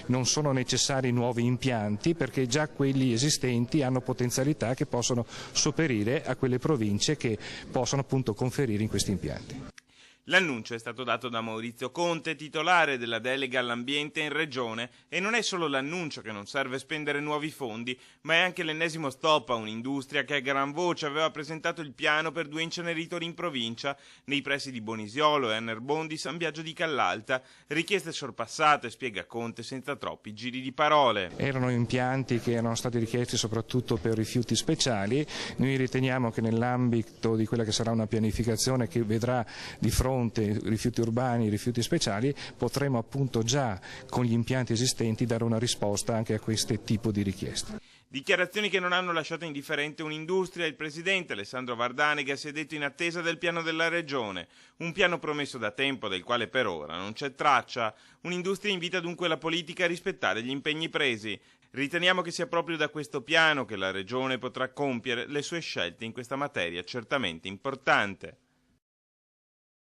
non sono necessari nuovi impianti perché già quelli esistenti hanno potenzialità che possono sopperire a quelle province che possono appunto conferire in questi impianti. L'annuncio è stato dato da Maurizio Conte, titolare della delega all'ambiente in Regione, e non è solo l'annuncio che non serve spendere nuovi fondi, ma è anche l'ennesimo stop a un'industria che a gran voce aveva presentato il piano per 2 inceneritori in provincia, nei pressi di Bonisiolo e a Nerbondi, San Biagio di Callalta, richieste sorpassate, spiega Conte senza troppi giri di parole. Erano impianti che erano stati richiesti soprattutto per rifiuti speciali, noi riteniamo che nell'ambito di quella che sarà una pianificazione che vedrà di fronte rifiuti urbani, rifiuti speciali, potremo appunto già con gli impianti esistenti dare una risposta anche a questo tipo di richieste. Dichiarazioni che non hanno lasciato indifferente un'industria. Il presidente Alessandro Vardanega si è detto in attesa del piano della Regione, un piano promesso da tempo del quale per ora non c'è traccia. Un'industria invita dunque la politica a rispettare gli impegni presi. Riteniamo che sia proprio da questo piano che la Regione potrà compiere le sue scelte in questa materia certamente importante.